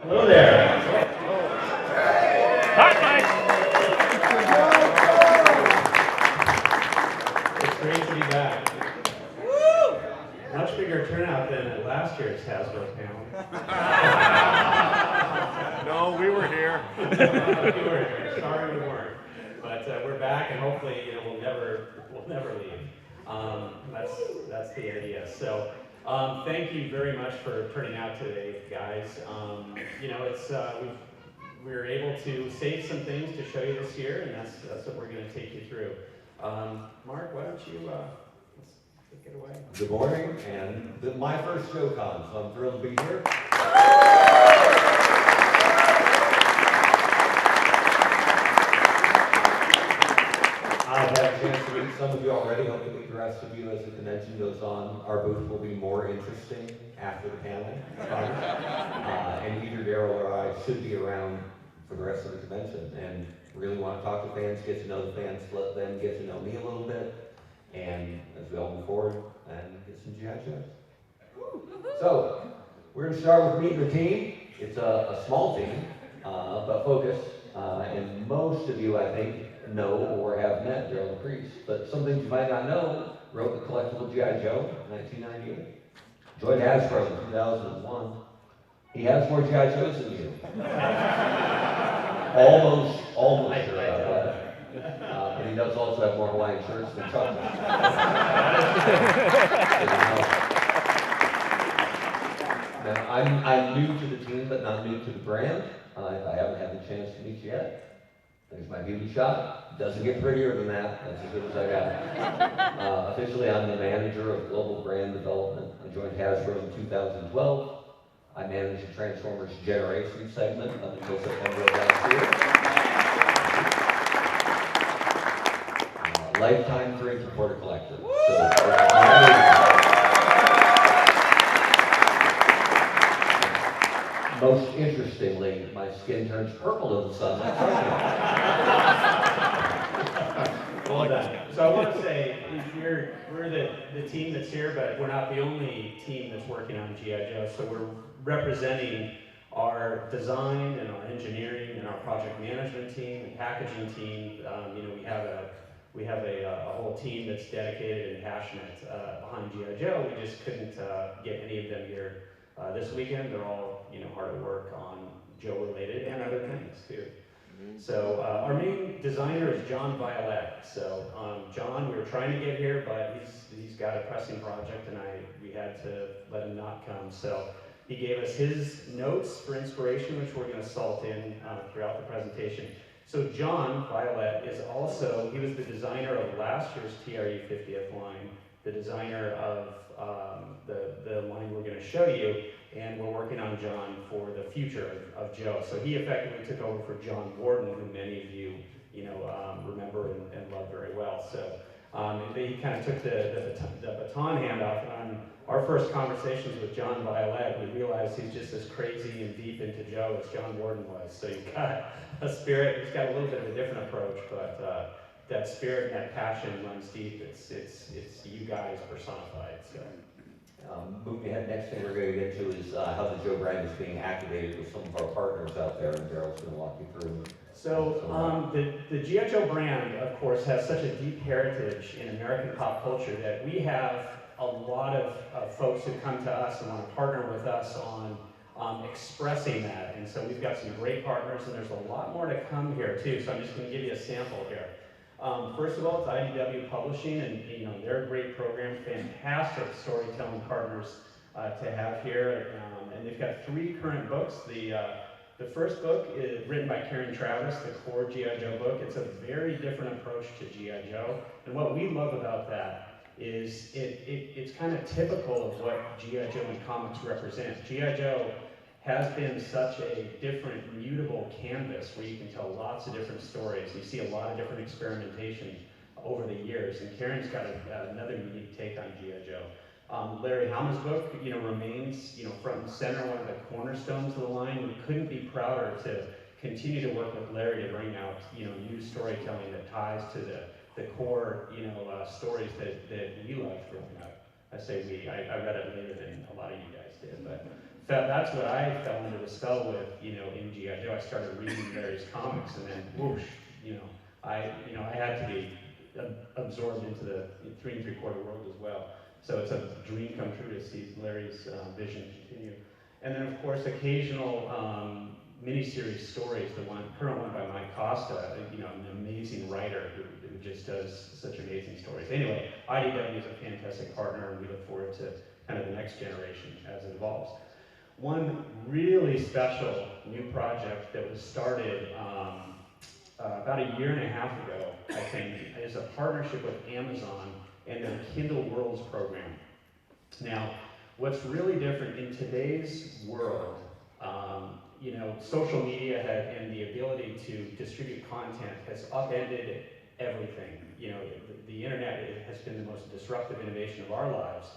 Hello there. Hi, It's great to be back. Woo! Much bigger turnout than at last year's Hasbro panel. No, we were here. We were here. Sorry we weren't. But we're back, and hopefully, we'll never leave. That's the idea. So, thank you very much for turning out today, guys. It's we were able to save some things to show you this year, and that's what we're going to take you through. Mark, why don't you let's take it away? Good morning, and my first JoeCon, so I'm thrilled to be here. I've had a chance to meet some of you already. Hope to meet the rest of you as the convention goes on. Our booth will be more interesting after the panel. And either Daryl or I should be around for the rest of the convention and really want to talk to fans, get to know the fans, let them get to know me a little bit, and as we all move forward and get some G.I. Joes. So, we're going to start with meeting the team. It's a small team, but focused, and most of you, I think, know or have met Daryl Priest, but some things you might not know: wrote the collectible G.I. Joe in 1998, joined Hasbro in 2001. He has more G.I. Joes than you. almost sure about that. But he does also have more Hawaiian shirts than Chuck does. Now, I'm new to the team, but not new to the brand. I haven't had the chance to meet you yet. There's my beauty shot. Doesn't get prettier than that. That's as good as I got. Officially, I'm the manager of global brand development. I joined Hasbro in 2012. I managed the Transformers Generation segment up until September of last year. Lifetime drink reporter collector. Most interestingly, my skin turns purple in the sun. Well done. So I want to say, we're the team that's here, but we're not the only team that's working on G.I. Joe. So we're representing our design and our engineering and our project management team and packaging team. We have a whole team that's dedicated and passionate behind G.I. Joe. We just couldn't get any of them here this weekend. They're all hard at work on Joe related and other things too. So our main designer is John Violet. So John, we were trying to get here, but he's got a pressing project, and we had to let him not come. So he gave us his notes for inspiration, which we're going to salt in throughout the presentation. So John Violet he was the designer of last year's TRU 50th line, the designer of the line we're going to show you, and we're working on John for the future of Joe. So he effectively took over for John Warden, who many of you remember and love very well. So he kind of took the baton handoff, and on our first conversations with John Violet, we realized he's just as crazy and deep into Joe as John Warden was. So you've got a spirit. He's got a little bit of a different approach, but that spirit and that passion runs deep. It's you guys personified. So. Moving ahead, next thing we're going to get to is how the Joe brand is being activated with some of our partners out there, and Daryl's going to walk you through. So the G.I. Joe brand, of course, has such a deep heritage in American pop culture that we have a lot of folks who come to us and want to partner with us on expressing that. And so we've got some great partners, and there's a lot more to come here too. So I'm just going to give you a sample here. First of all, it's IDW Publishing, and they're a great program, fantastic storytelling partners to have here, and they've got 3 current books. The first book is written by Karen Travis, the core G.I. Joe book. It's a very different approach to G.I. Joe, and what we love about that is it's kind of typical of what G.I. Joe in comics represents. G.I. Joe has been such a different, mutable canvas where you can tell lots of different stories. You see a lot of different experimentation over the years, and Karen's got another unique take on G.I. Joe. Larry Hama's book, remains, front and center, one of the cornerstones of the line. We couldn't be prouder to continue to work with Larry to bring out, new storytelling that ties to the core, stories that we love growing up. I say we. I read it later than a lot of you guys did, but that's what I fell into the spell with, in G.I. Joe. I started reading various comics, and then whoosh, I had to be absorbed into the 3 3/4 world as well. So it's a dream come true to see Larry's vision continue. And then, of course, occasional miniseries stories. The current one by Mike Costa, an amazing writer who just does such amazing stories. Anyway, IDW is a fantastic partner, and we look forward to kind of the next generation as it evolves. One really special new project that was started about a year and a half ago, I think, is a partnership with Amazon and their Kindle Worlds program. Now, what's really different in today's world, social media and the ability to distribute content has upended everything. The internet has been the most disruptive innovation of our lives.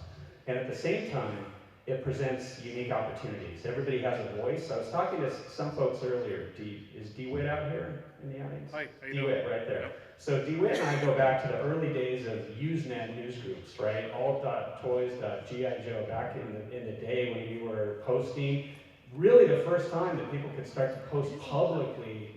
And at the same time, it presents unique opportunities. Everybody has a voice. I was talking to some folks earlier. Is DeWitt out here in the audience? Hi, how you DeWitt, doing? right there. Yep. So DeWitt and I go back to the early days of Usenet news groups, right? Alt.toys.G.I. Joe, back in the day when we were posting. Really the first time that people could start to post publicly,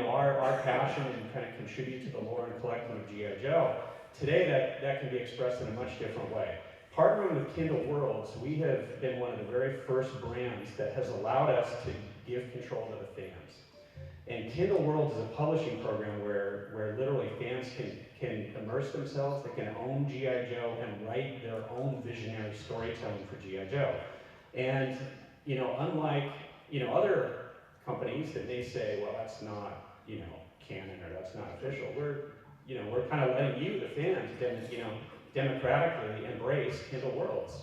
our passion and kind of contribute to the lore and collecting of G.I. Joe. Today that can be expressed in a much different way. Partnering with Kindle Worlds, we have been one of the very first brands that has allowed us to give control to the fans. And Kindle Worlds is a publishing program where literally fans can immerse themselves, they can own G.I. Joe and write their own visionary storytelling for G.I. Joe. And, unlike, other companies that may say, well, that's not, canon or that's not official, we're kind of letting you, the fans, democratically embrace Kindle Worlds.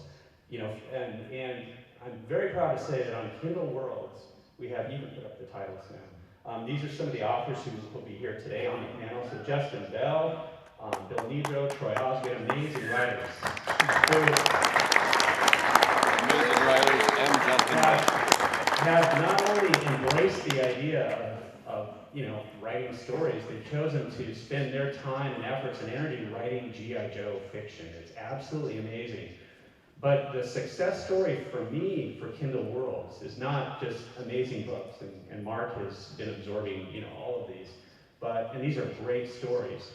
And I'm very proud to say that on Kindle Worlds, you can put up the titles now. These are some of the authors who will be here today on the panel. So Justin Bell, Bill Nidro, Troy Osgood, amazing writers. Amazing writers and Justin Bell. Have not only embraced the idea of writing stories, they've chosen to spend their time and efforts and energy writing G.I. Joe fiction. It's absolutely amazing. But the success story for me for Kindle Worlds is not just amazing books, and Mark has been absorbing all of these, and these are great stories.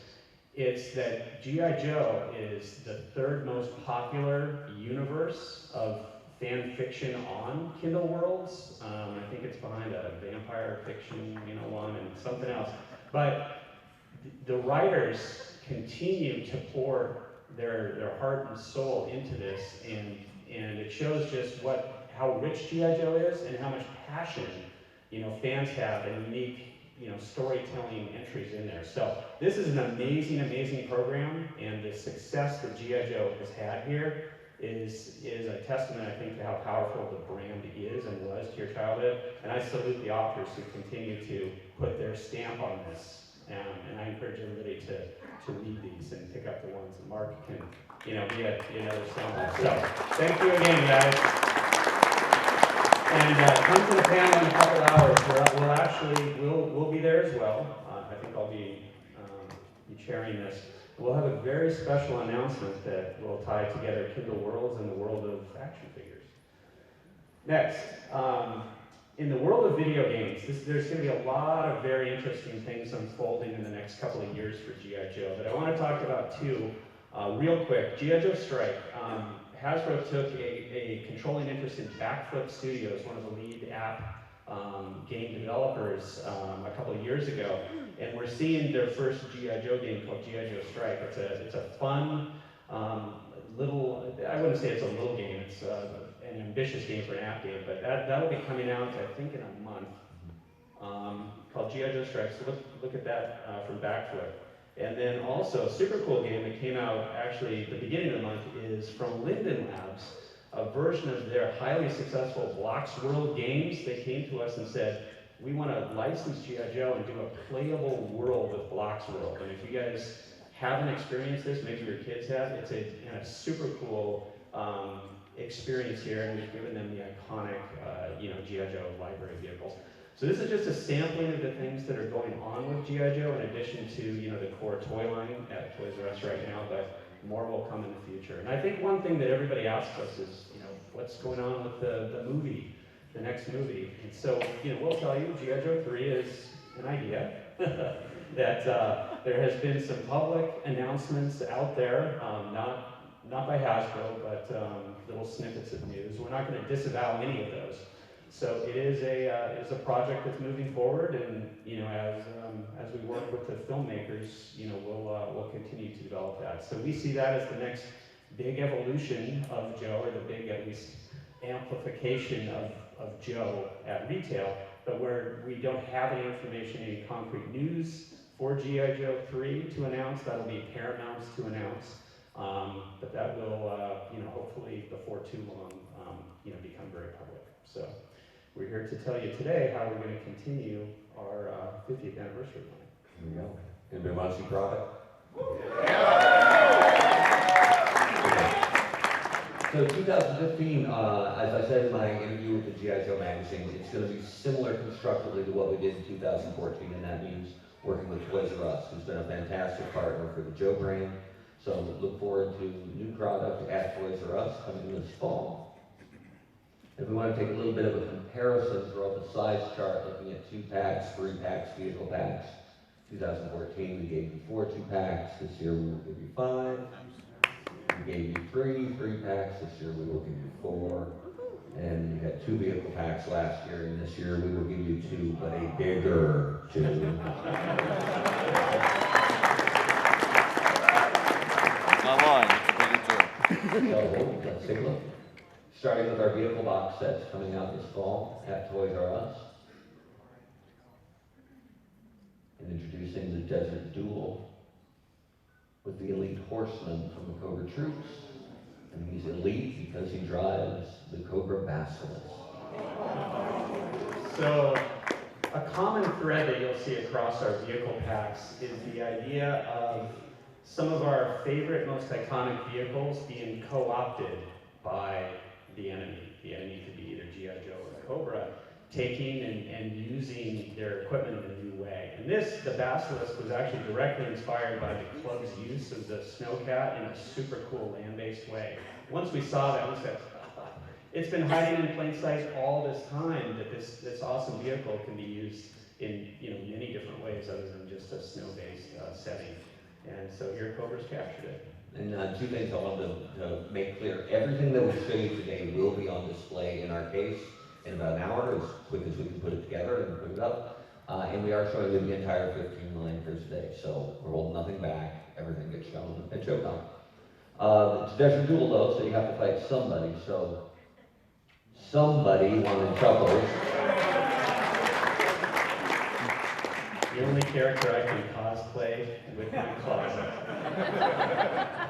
It's that G.I. Joe is the 3rd most popular universe of fan fiction on Kindle Worlds. I think it's behind a vampire fiction, one and something else. But the writers continue to pour their heart and soul into this, and it shows just how rich G.I. Joe is and how much passion fans have and unique storytelling entries in there. So this is an amazing, amazing program, and the success that G.I. Joe has had here is a testament, I think, to how powerful the brand is and was to your childhood. And I salute the authors who continue to put their stamp on this. And I encourage everybody to read these and pick up the ones that Mark can, be another sample. So thank you again, guys. And come to the panel in a couple hours. We'll be there as well. I think I'll be chairing this. We'll have a very special announcement that will tie together Kindle Worlds and the world of action figures. Next, in the world of video games, there's going to be a lot of very interesting things unfolding in the next couple of years for G.I. Joe, but I want to talk about 2 real quick. G.I. Joe Strike. Hasbro took a controlling interest in Backflip Studios, one of the lead app game developers, a couple of years ago, and we're seeing their first G.I. Joe game called G.I. Joe Strike. It's a fun little, I wouldn't say it's a little game, it's an ambitious game for an app game, but that'll be coming out, I think, in a month, called G.I. Joe Strike. So look at that from Backflip. And then also, a super cool game that came out actually at the beginning of the month is from Linden Labs, a version of their highly successful Blocks World games. They came to us and said, we want to license G.I. Joe and do a playable world with Blocks World. And if you guys haven't experienced this, maybe your kids have, it's a super cool experience here, and we've given them the iconic G.I. Joe library vehicles. So this is just a sampling of the things that are going on with G.I. Joe, in addition to the core toy line at Toys R Us right now, but more will come in the future. And I think one thing that everybody asks us is, what's going on with the movie the next movie. And so, we'll tell you, G.I. Joe 3 is an idea. That there has been some public announcements out there, not by Hasbro, but little snippets of news. We're not going to disavow any of those. So it is a project that's moving forward, and as we work with the filmmakers, we'll continue to develop that. So we see that as the next big evolution of Joe, or the big, at least, amplification of Joe at retail. But where we don't have any information, any concrete news for G.I. Joe 3 to announce, that'll be Paramount's to announce. But that will, hopefully before too long, become very public. So we're here to tell you today how we're going to continue our 50th anniversary line. Here we go. Anybody want to see product? So 2015, as I said in my interview with the G.I. Joe magazine, it's going to be similar constructively to what we did in 2014, and that means working with Toys R Us, who's been a fantastic partner for the Joe brand. So look forward to new product at Toys R Us coming this fall. If we want to take a little bit of a comparison, throw up a size chart looking at 2-packs, 3-packs, vehicle packs. 2014, we gave you 4 2-packs. This year we will give you 5. We gave you 3 3-packs. This year we will give you 4. And you had 2 vehicle packs last year, and this year we will give you 2, but a bigger 2. Not lying, it's a bigger two. So let's take a look. Starting with our vehicle box sets coming out this fall at Toys R Us. And introducing the Desert Duel with the elite horseman from the Cobra Troops. And he's elite because he drives the Cobra Basilisk. So a common thread that you'll see across our vehicle packs is the idea of some of our favorite, most iconic vehicles being co-opted by the enemy. The enemy could be either G.I. Joe or Cobra, taking and using their equipment in a new way. And the Basilisk was actually directly inspired by the club's use of the Snowcat in a super cool land-based way. Once we saw that, we said, it's been hiding in plain sight all this time that this awesome vehicle can be used in many different ways other than just a snow-based setting. And so here Cobra's captured it. And 2 things I wanted to make clear. Everything that we show you today will be on display in our case in about an hour, as quick as we can put it together and put it up. And we are showing you the entire 15 line for today, so we're holding nothing back. Everything gets shown at JoeCon. It's a Desert Duel though, so you have to fight somebody. So somebody wanted Chuckles. The only character I can cosplay with my closet.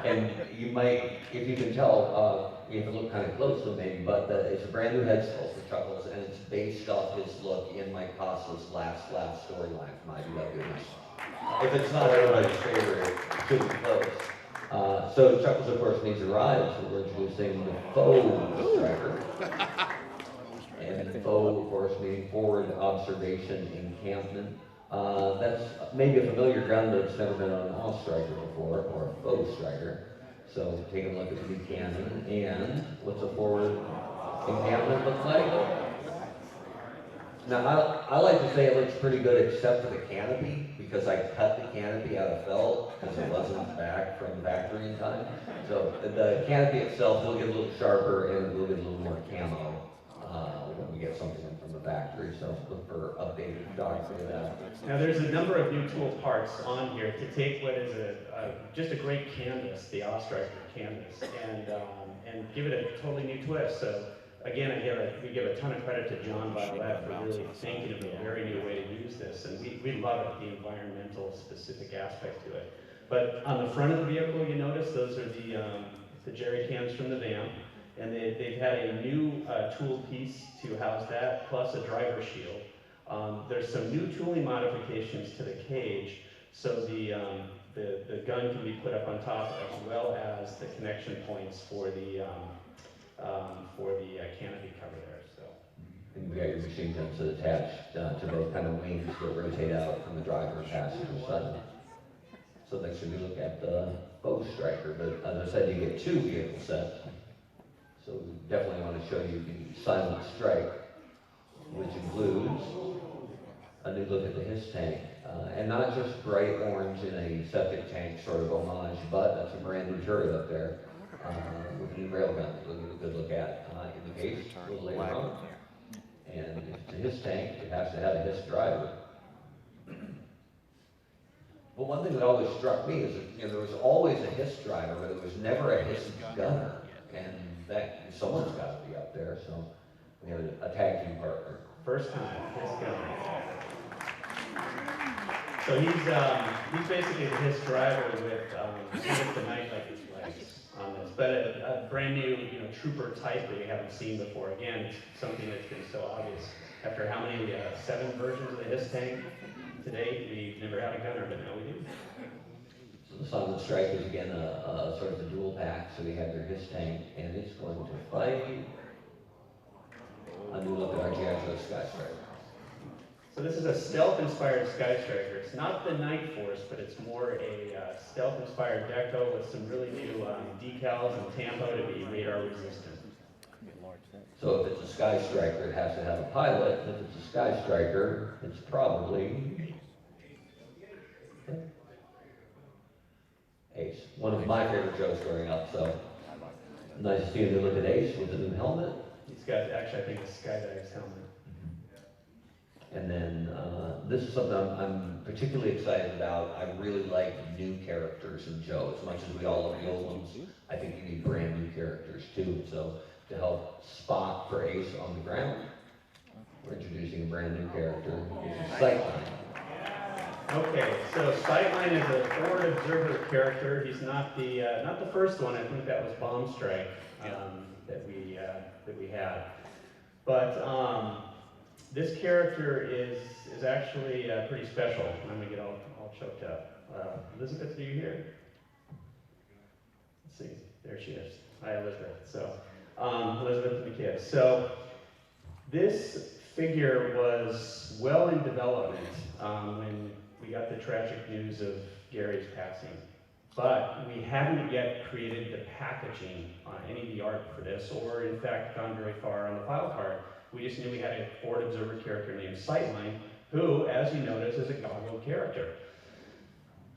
And you might, if you can tell, you have to look kind of close to him maybe, but it's a brand new head sculpt for Chuckles, and it's based off his look in Mike Costa's last storyline from IDW. If it's not everybody's favorite, it should be close. So Chuckles, of course, needs a ride, so we're introducing the faux striker. And faux, of course, meaning forward observation encampment. That's maybe a familiar gun, but it's never been on an all-striker before, or a faux striker. So take a look at the new cannon, and what's a forward encampment look like? Now, I like to say it looks pretty good except for the canopy, because I cut the canopy out of felt, because it wasn't back from the factory in time. So the canopy itself will get a little sharper, and it will get a little more camo when we get something in from the factory. So look for updated photography of that. Now there's a number of new tool parts on here to take what is just a great canvas, the Ostriker canvas, and give it a totally new twist. So again, we give a ton of credit to John Violet for really thinking of a very new way to use this, and we love it, the environmental specific aspect to it. But on the front of the vehicle, you notice those are the jerry cans from the van. And they've had a new tool piece to house that, plus a driver shield. There's some new tooling modifications to the cage, so the gun can be put up on top, as well as the connection points for the canopy cover there. So. And we got your machine guns attached to both kind of wings that rotate out from the driver and passenger side. So next we look at the faux striker, but as I said, you get 2 vehicle sets. So we definitely want to show you the Silent Strike. which includes a new look at the HISS tank. And not just bright orange in a septic tank sort of homage, but that's a brand new turret up there with a new railgun that we'll get a good look at in the case a little later on. And if it's a HISS tank, it has to have a HISS driver. Well, one thing that always struck me is that there was always a HISS driver, but there was never a HISS gunner. And that someone's got to be up there, so we have a tag team partner. First time, HISS gunner. So he's basically the HISS driver with the knife like his legs on this, but a brand new trooper type that we haven't seen before. Again, something that's been so obvious. After how many 7 versions of the HISS tank to date, we've never had a gunner, but now we do. So the Silent Strike is again a sort of a dual pack. So we have their HISS tank, and it's going to fight a new look at our G.I. Joe Sky Striker. So this is a stealth-inspired Sky Striker. It's not the Night Force, but it's more a stealth-inspired deco with some really new decals and tampo to be radar resistant. So if it's a Sky Striker, it has to have a pilot. If it's a Sky Striker, it's probably Ace. One of my favorite Joes growing up, so nice to see a new look at Ace with a new helmet. He's got, actually, I think, a Skydive's helmet. And then this is something I'm particularly excited about. I really like new characters in Joe. As much as we all love the old ones, I think you need brand new characters too. So to help spot for Ace on the ground, we're introducing a brand new character, which is Sightline. Okay, so Sightline is a forward observer character. He's not the first one. I think that was Bomb Strike that we had. But this character is actually pretty special. I'm gonna get all choked up. Elizabeth, are you here? Let's see. There she is. Hi, Elizabeth. So Elizabeth and the kids. So this figure was well in development when we got the tragic news of Gary's passing. But we haven't yet created the packaging on any of the art for this, or in fact gone very far on the file card. We just knew we had a forward observer character named Sightline, who, as you notice, is a goggled character.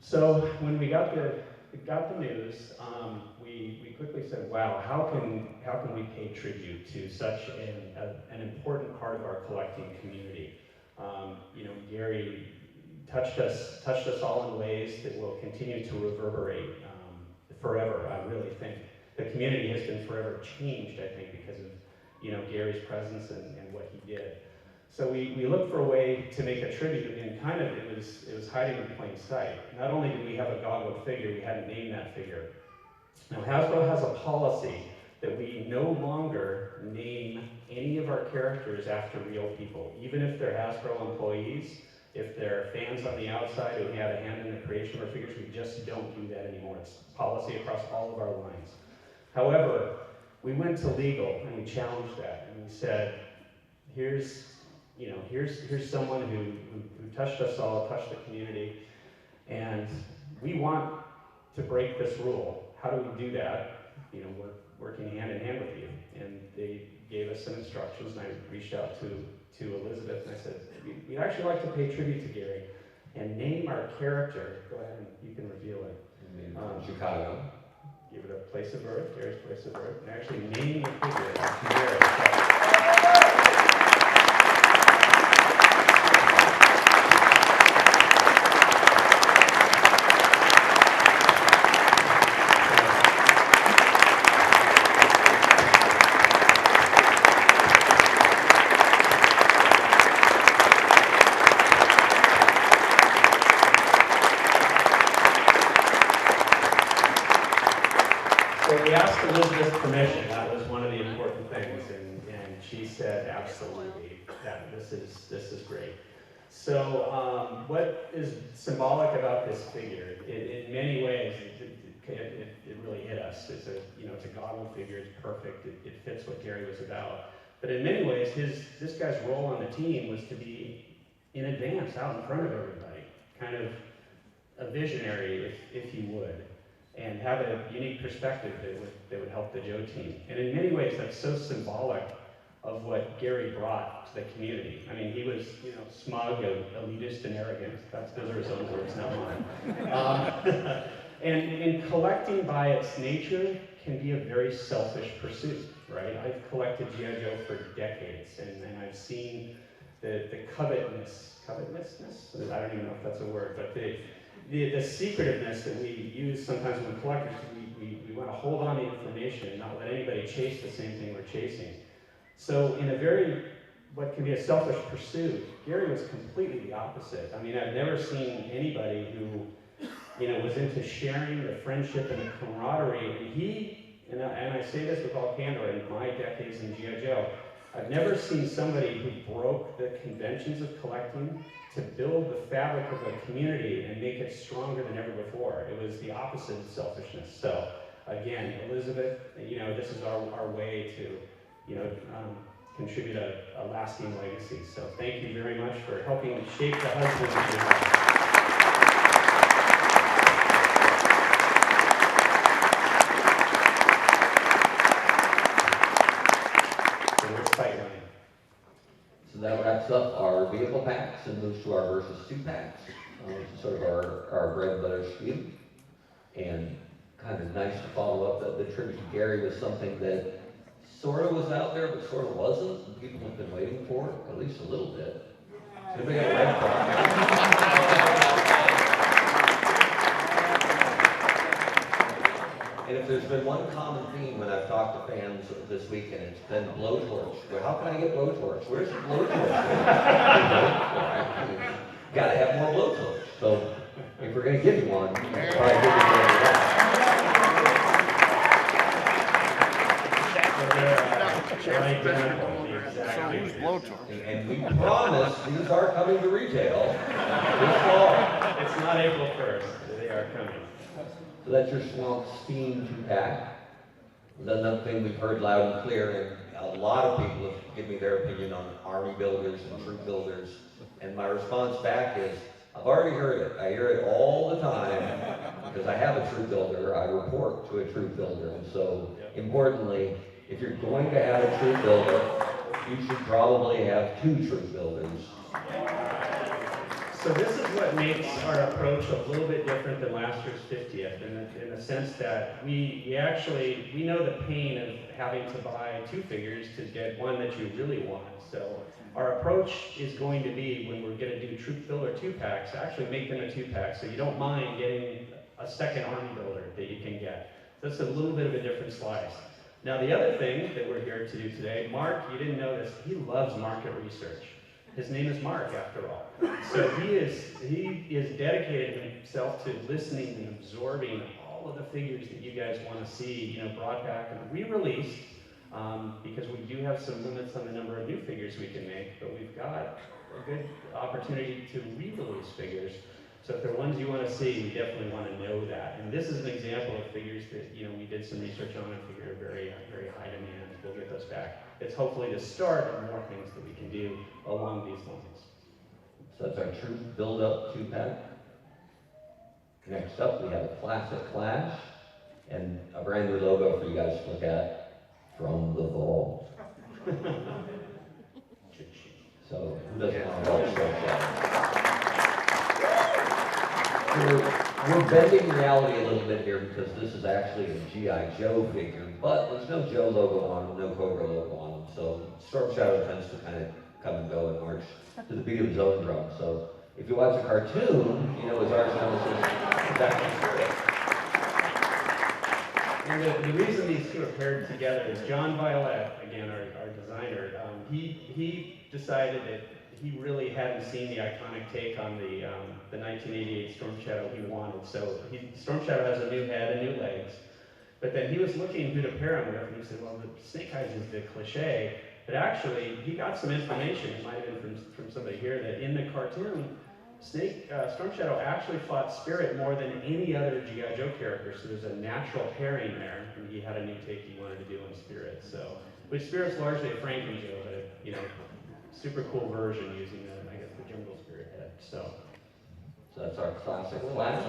So when we got the news, we quickly said, wow, how can we pay tribute to such an important part of our collecting community? Gary touched us all in ways that will continue to reverberate forever. I really think the community has been forever changed, I think, because of Gary's presence and what he did. So we looked for a way to make a tribute, and kind of it was hiding in plain sight. Not only did we have a goggled figure, we had to name that figure. Now Hasbro has a policy that we no longer name any of our characters after real people, even if they're Hasbro employees. If they're fans on the outside who had a hand in the creation of our figures, we just don't do that anymore. It's policy across all of our lines. However, we went to legal and we challenged that, and we said, here's someone who touched us all, touched the community, and we want to break this rule. How do we do that? We're working hand in hand with you. And they gave us some instructions, and I reached out to Elizabeth and I said, we'd actually like to pay tribute to Gary and name our character. Go ahead and you can reveal it. Chicago. Give it a place of birth, Gary's place of birth, and actually name the figure after Gary. So we asked Elizabeth's permission. That was one of the important things, and she said absolutely. This is great. So what is symbolic about this figure? In many ways, it really hit us. It's a goggle figure. It's perfect. It fits what Gary was about. But in many ways, this guy's role on the team was to be in advance, out in front of everybody, kind of a visionary, if you would, and have a unique perspective that would help the Joe team. And in many ways, that's so symbolic of what Gary brought to the community. I mean, he was, smug, elitist, and arrogant. Those are his own words, not mine. And collecting by its nature can be a very selfish pursuit, right? I've collected G.I. Joe for decades, and I've seen the covetousness, I don't even know if that's a word, but the secretiveness that we use sometimes when collectors, we want to hold on to information and not let anybody chase the same thing we're chasing. So in what can be a selfish pursuit, Gary was completely the opposite. I mean, I've never seen anybody who, was into sharing the friendship and the camaraderie, and I say this with all candor, in my decades in G.I. Joe, I've never seen somebody who broke the conventions of collecting to build the fabric of a community and make it stronger than ever before. It was the opposite of selfishness. So again, Elizabeth, this is our way to, contribute a lasting legacy. So thank you very much for helping shape the husband of G.I. So that wraps up our vehicle packs and moves to our versus 2 packs, which is sort of our bread and butter spiel. And kind of nice to follow up that the tribute to Gary was something that sort of was out there, but sort of wasn't. And people have been waiting for it, at least a little bit. Anybody got a red flag? And if there's been one common theme when I've talked to fans this weekend, it's been blowtorch. Well, how can I get blowtorch? Where's the blowtorch? Gotta have more blowtorch. So if we're gonna give you one, probably give you that. So who's blowtorch? And we promise these are coming to retail this fall. It's not April 1st. They are coming. So that's your Swamp Steam 2-pack. Another thing we've heard loud and clear, and a lot of people have given me their opinion on army builders and troop builders. And my response back is, I've already heard it. I hear it all the time because I have a troop builder. I report to a troop builder. And so, importantly, if you're going to have a troop builder, you should probably have 2 troop builders. So this is what makes our approach a little bit different than last year's 50th, in the sense that we know the pain of having to buy 2 figures to get one that you really want. So our approach is going to be, when we're going to do troop builder 2-packs, actually make them a 2-pack, so you don't mind getting a second army builder that you can get. That's a little bit of a different slice. Now the other thing that we're here to do today, Mark, you didn't know this, he loves market research. His name is Mark, after all. So he is dedicated himself to listening and absorbing all of the figures that you guys want to see, brought back and re-released, because we do have some limits on the number of new figures we can make, but we've got a good opportunity to re-release figures. So if there are ones you want to see, we definitely want to know that. And this is an example of figures that we did some research on and figure are very, very high demand. We'll get those back. It's hopefully the start of more things that we can do along these lines. So that's our troop build-up 2-pack. Next up, we have a classic Flash and a brand new logo for you guys to look at from the vault. So who doesn't want to vault stuff yet? We're bending reality a little bit here because this is actually a G.I. Joe figure, but there's no Joe logo on him, no Cobra logo on him. So Storm Shadow tends to kind of come and go and march to the beat of his own drum. So if you watch a cartoon, his arch nemesis is actually Spirit. And the reason these two are paired together is John Violet, again, our designer, he decided that he really hadn't seen the iconic take on the 1988 Storm Shadow he wanted. So Storm Shadow has a new head and new legs, but then he was looking who to pair him with, and he said, well, the Snake Eyes is the cliche, but actually he got some information, it might have been from somebody here, that in the cartoon, Storm Shadow actually fought Spirit more than any other G.I. Joe character, so there's a natural pairing there, and he had a new take he wanted to do on Spirit. So, which Spirit's largely a Franken Joe, but super cool version using the Jungle Spirit head. So that's our classic Flash.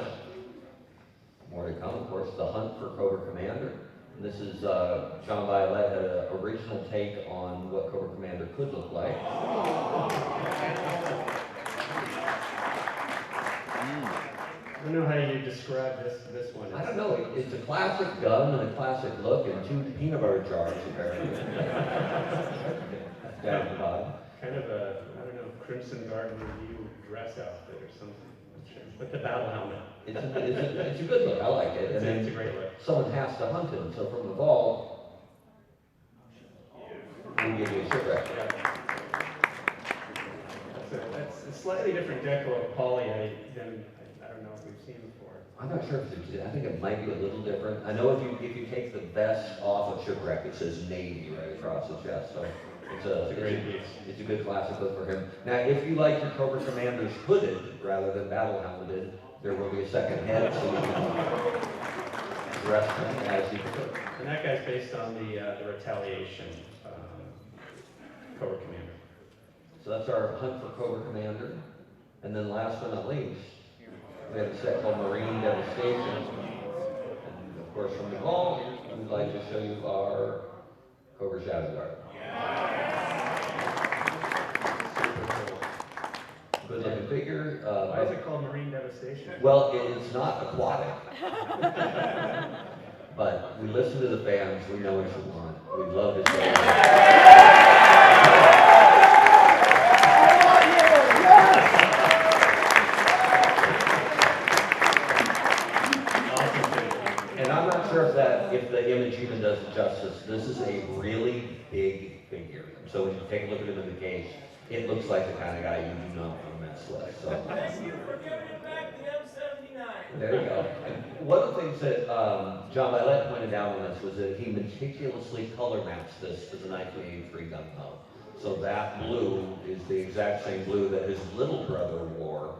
More to come, of course, the hunt for Cobra Commander. This is John Violet had an original take on what Cobra Commander could look like. I don't know how you describe this one. I don't know, it's a classic gun and a classic look and 2 peanut butter jars apparently. Down the bottom. Kind of a, I don't know, Crimson Guard review dress outfit or something. With the battle helmet. It's a good look, I like it. And It's a great look. someone has to hunt him, so from the vault, we give you a shipwreck. That's a slightly different deco of poly than I don't know if we've seen before. I'm not sure if it's, I think it might be a little different. I know if you take the vest off of shipwreck, it says Navy right across the chest, so it's a great piece. It's a good classic look for him. Now, if you like your Cobra Commanders hooded rather than battle helmeted, there will be a second head, so you can dress him as you prefer. And that guy's based on the Retaliation Cobra Commander. So that's our hunt for Cobra Commander. And then last but not least, we have a set called Marine Devastation. And of course from the vault, we'd like to show you our Cobra Shadow Guard. Good looking figure. Why is it called Marine Devastation? Well, it's not aquatic. But we listen to the fans, we know what you want. We'd love to show you. And I'm not sure if the image even does it justice. This is a really big figure. So when you take a look at him in the case, it looks like the kind of guy you do not want to mess with. So. Thank you for giving back the M79. There you go. And one of the things that John Violet pointed out on this was that he meticulously color matched this to the 1983 gun model. So that blue is the exact same blue that his little brother wore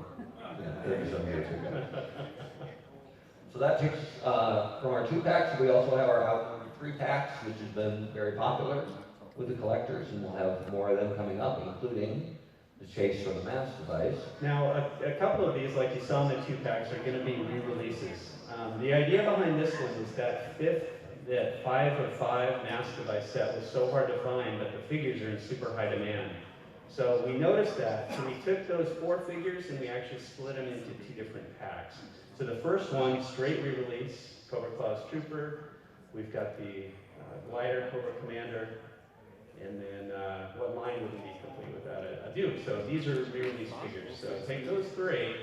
30-some years ago. So that takes from our 2-packs. We also have our Outward 3-packs, which has been very popular with the collectors, and we'll have more of them coming up, including the Chase for the Mass device. Now, a couple of these, like you saw in the 2-packs, are going to be re-releases. The idea behind this one is that 5 of 5 Mass device set was so hard to find, but the figures are in super high demand. So we noticed that, so we took those 4 figures and we actually split them into 2 different packs. So the first one, straight re-release, Cobra Claws Trooper. We've got the glider Cobra Commander. And then what line wouldn't be complete without a Duke? So these are re-release figures. So take those 3,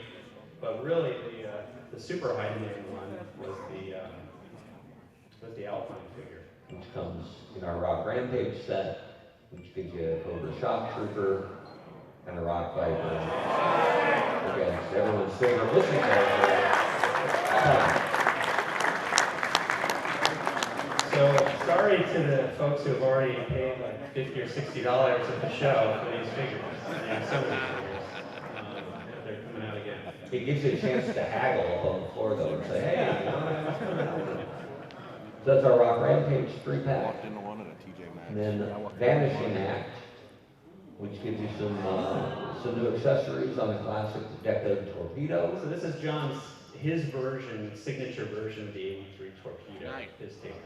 but really the super high demand one was the Alpine figure. Which comes in our Rock Rampage set, which gives you a Cobra Shock Trooper and a Rock Viper. Again, it's everyone's favorite listening character. So sorry to the folks who have already paid like $50 or $60 at the show for these figures. Yeah, some of these figures. They're coming out again. It gives you a chance to haggle up on the floor though and say, hey, you know, what's coming out? So that's our Rock Rampage 3-pack. Walked into one at a TJ Maxx. And then Vanishing Act, which gives you some new accessories on the classic Deca torpedo. So this is his version, signature version of the 83 torpedo. His take on it.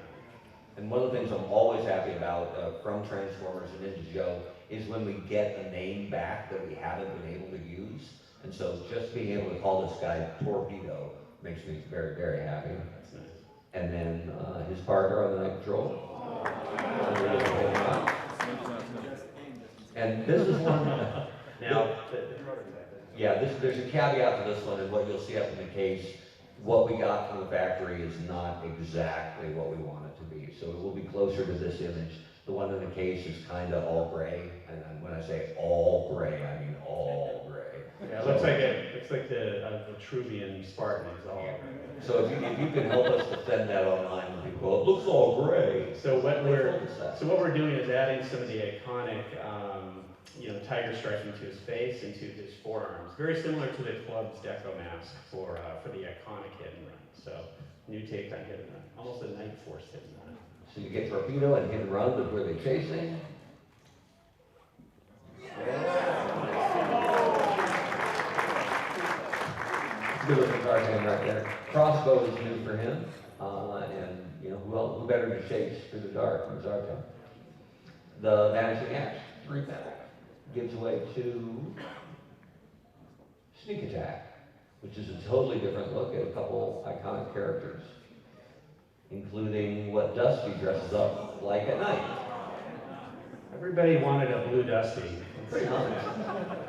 And one of the things I'm always happy about from Transformers and into Joe is when we get a name back that we haven't been able to use. And so just being able to call this guy Torpedo makes me very, very happy. That's nice. And then his partner on the Night Patrol. And this is one. Now, Yeah, there's a caveat to this one, and what you'll see up in the case, what we got from the factory is not exactly what we want it to be. So it will be closer to this image. The one in the case is kind of all gray, and when I say all gray, I mean all gray. yeah, it looks like the Vitruvian Spartan is all gray. So if you can help us defend that online when people go, it looks all gray. So what we're doing is adding some of the iconic, tiger striking to his face and to his forearms. Very similar to the club's deco mask for the iconic hit and run. So new take on hit and run, almost a Night Force hit and run. So you get Torpedo and Hit and Run, but where they're chasing. Good looking card hand right there. Crossbow is new for him, and well, who better to chase through the dark than Zartan? The Vanishing Axe 3-pack gives way to Sneak Attack, which is a totally different look at a couple iconic characters, including what Dusty dresses up like at night. Everybody wanted a blue Dusty. Pretty honest.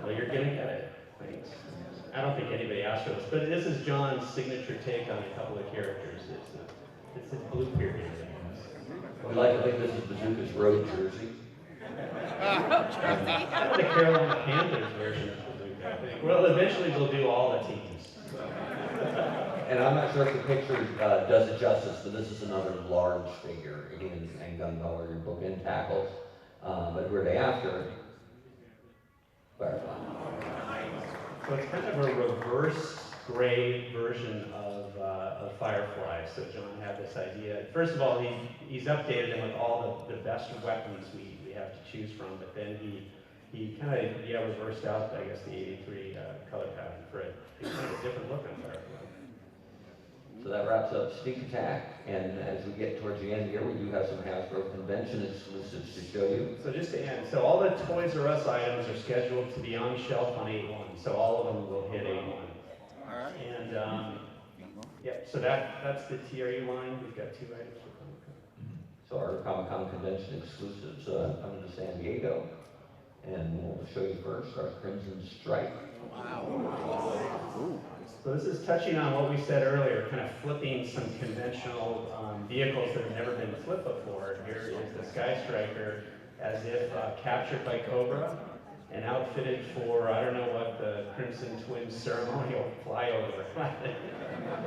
Well, you're gonna get it. Thanks. I don't think anybody asked for this, but this is John's signature take on a couple of characters. It's his blue period. We like to think this is Bazooka's road jersey. The Carolina Panthers version of Bazooka, I think. Well, eventually we'll do all the teams. And I'm not sure if the picture does it justice, but this is another large figure, again, and gun color, your bookend tackles. But who are they after? Firefly. So it's kind of a reverse gray version of Firefly. So John had this idea. First of all, he's updated him with all the best weapons we have to choose from, but then he kind of reversed out, I guess, the 83 color pattern for it. It's kind of a different look on Firefly. So that wraps up Sneak Attack, and as we get towards the end here, we do have some Hasbro convention exclusives to show you. So just to end, so all the Toys R Us items are scheduled to be on shelf on 8/1, so all of them will hit 8/1. All right. And yep, so that's the TRU line. We've got 2 items for Comic-Con. So our Comic-Con convention exclusives coming to San Diego, and we'll show you first our Crimson Strike. So this is touching on what we said earlier, kind of flipping some conventional vehicles that have never been flipped before. Here is the Sky Striker as if captured by Cobra and outfitted for, I don't know what the Crimson Twins ceremonial flyover.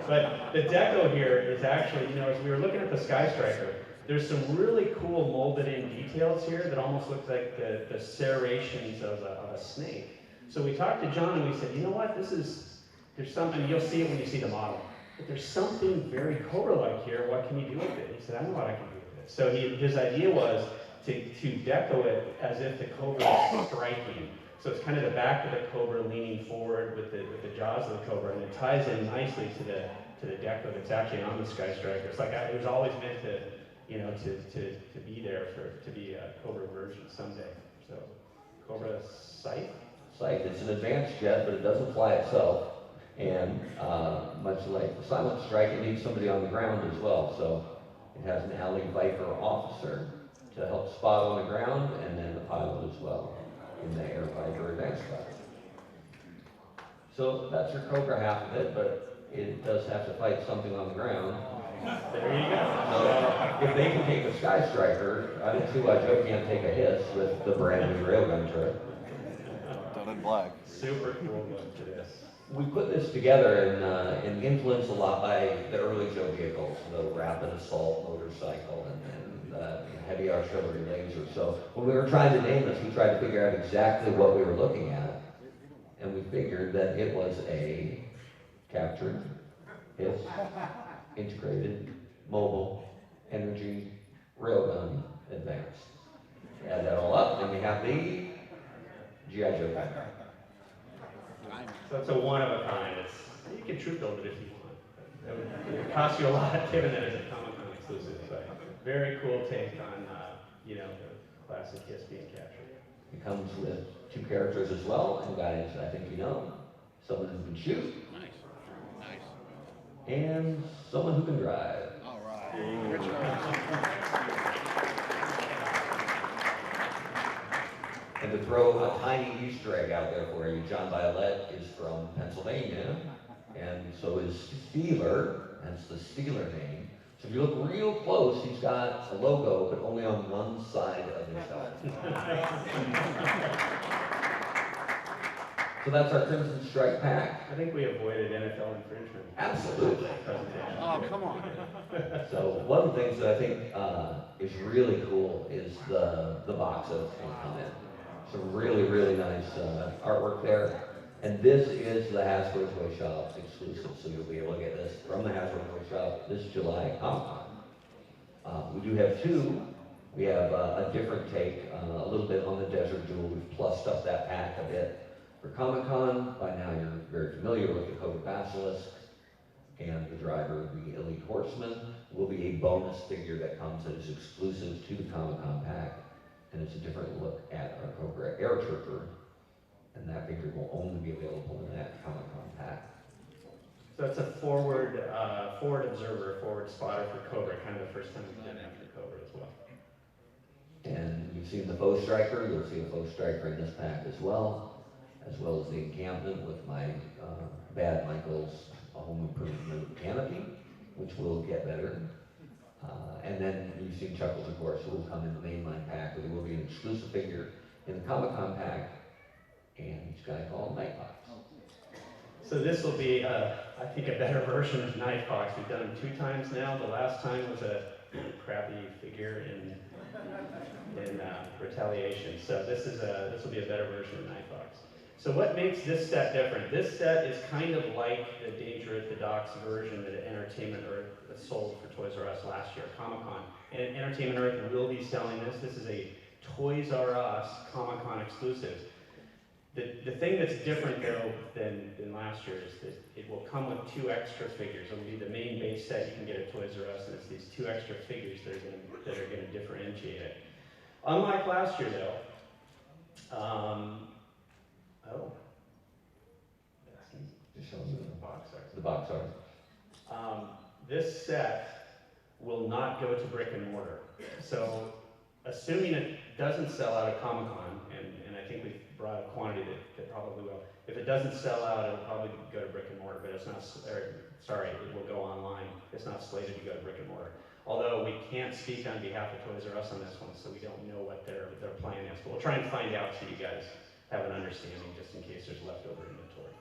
But the deco here is actually, as we were looking at the Sky Striker, there's some really cool molded in details here that almost look like the serrations of a snake. So we talked to John and we said, you know what, there's something, you'll see it when you see the model, but there's something very Cobra-like here, what can you do with it? He said, I know what I can do with it. So his idea was to deco it as if the Cobra is striking. So it's kind of the back of the Cobra leaning forward with the jaws of the Cobra, and it ties in nicely to the deco that's actually on the Sky Striker. It's like it was always meant to be there to be a Cobra version someday. So Cobra Scythe. It's an advanced jet, but it doesn't fly itself. And much like the Silent Strike, it needs somebody on the ground as well. So it has an Alley Viper officer to help spot on the ground, and then the pilot as well in the Air Viper advanced pilot. So that's your Cobra half of it, but it does have to fight something on the ground. There you go. So if they can take a Sky Striker, I don't see why Joe can't take a hiss with the brand new railgun turret. Done in black. Super cool look to this. We put this together and influenced a lot by the early Joe vehicles, the rapid assault motorcycle and the heavy artillery laser. So when we were trying to name this, we tried to figure out exactly what we were looking at, and we figured that it was a captured, his integrated, mobile, energy, railgun advanced. Add that all up, and we have the G.I. Joe pack. So it's a one of a kind. You can troop build it if you want. It would cost you a lot, given that it's a Comic-Con exclusive. But very cool take on the classic Hiss being captured. It comes with 2 characters as well, and guys, I think you know, someone who can shoot. Nice. And someone who can drive. All right. Good job. And to throw a tiny Easter egg out there for you, John Violette is from Pennsylvania, and so is Steeler, hence the Steeler name. So if you look real close, he's got a logo, but only on one side of his helmet. So that's our Crimson Strike pack. I think we avoided NFL infringement. Absolutely. Oh, come on. So one of the things that I think is really cool is the box of come in. Some really, really nice artwork there. And this is the Hasbro Toy Shop exclusive, so you'll be able to get this from the Hasbro Toy Shop this July Comic-Con. We do have 2. We have a different take, a little bit on the Desert Jewel. We've plussed up that pack a bit. For Comic-Con, by now you're very familiar with the Cobra Basilisk. And the driver, the Elite Horseman, will be a bonus figure that comes that is exclusive to the Comic-Con pack, and it's a different look at our Cobra Air Trooper, and that figure will only be available in that Comic-Con pack. So it's a forward observer, forward spotter for Cobra, kind of the first time we've done that for Cobra as well. And you've seen the Foe Striker, you'll see a Foe Striker in this pack as well as the encampment with my Bad Michael's home improvement canopy, which will get better. And then you've seen Chuckles, of course, who will come in the mainline pack, but there will be an exclusive figure in the Comic-Con pack, and this guy called Nightbox. So this will be, I think, a better version of Nightfox. We've done him 2 times now. The last time was a crappy figure in Retaliation. So this will be a better version of Nightfox. So what makes this set different? This set is kind of like the Danger at the Docks version that Entertainment Earth sold for Toys R Us last year, Comic-Con. And Entertainment Earth will be selling this. This is a Toys R Us Comic-Con exclusive. The thing that's different though than last year is that it will come with 2 extra figures. It'll be the main base set you can get at Toys R Us, and it's these 2 extra figures that are going to differentiate it. Unlike last year though, Just show them the box art. the box art. This set will not go to brick and mortar. So assuming it doesn't sell out at Comic-Con, and I think we've brought a quantity that probably will. If it doesn't sell out, it'll probably go to brick and mortar, but it's not, it will go online. It's not slated to go to brick and mortar. Although we can't speak on behalf of Toys R Us on this one, so we don't know what their plan is. But we'll try and find out so you guys have an understanding, just in case there's leftover inventory.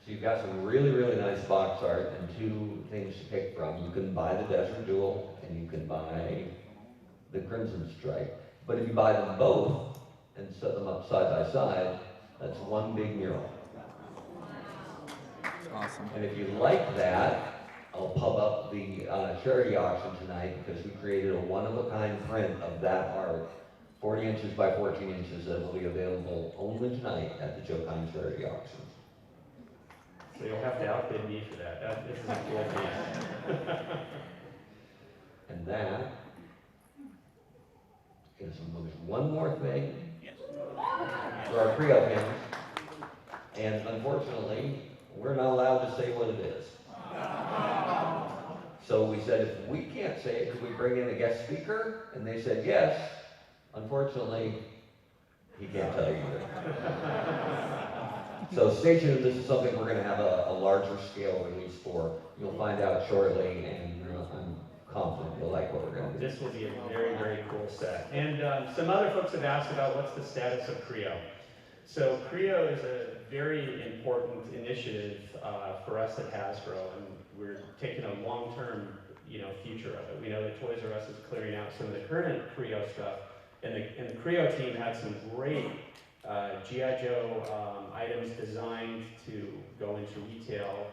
So you've got some really, really nice box art and 2 things to pick from. You can buy the Desert Duel and you can buy the Crimson Strike. But if you buy them both and set them up side by side, that's one big mural. Awesome. And if you like that, I'll pub up the charity auction tonight because we created a one-of-a-kind print of that art, 40 inches by 14 inches, that will be available only tonight at the JoeCon charity auction. So you'll have to outbid me for that. This is a cool piece. And that is one more thing for our Creo fans. And unfortunately, we're not allowed to say what it is. So we said, if we can't say it, could we bring in a guest speaker? And they said yes. Unfortunately, he can't tell you either. So stay tuned. This is something we're going to have a larger scale release for. You'll find out shortly, and I'm confident you'll like what we're going to do. This will be a very, very cool set. And some other folks have asked about what's the status of Creo. So Creo is a very important initiative for us at Hasbro, and we're taking a long-term, future of it. We know that Toys R Us is clearing out some of the current Creo stuff, and the Creo team had some great G.I. Joe items designed to go into retail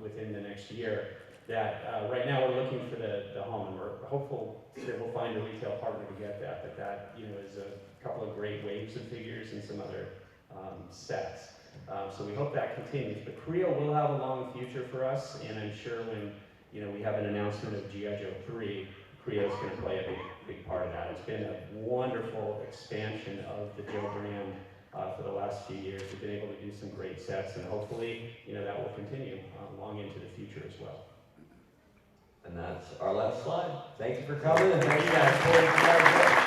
within the next year. That right now we're looking for the home, and we're hopeful that we'll find a retail partner to get that. But that is a couple of great waves of figures and some other sets. So we hope that continues. But Creo will have a long future for us, and I'm sure when we have an announcement of G.I. Joe 3, Creo is going to play a big part of that. It's been a wonderful expansion of the Joe brand for the last few years. We've been able to do some great sets, and hopefully that will continue long into the future as well. And that's our last slide. Thank you for coming, and thank you guys for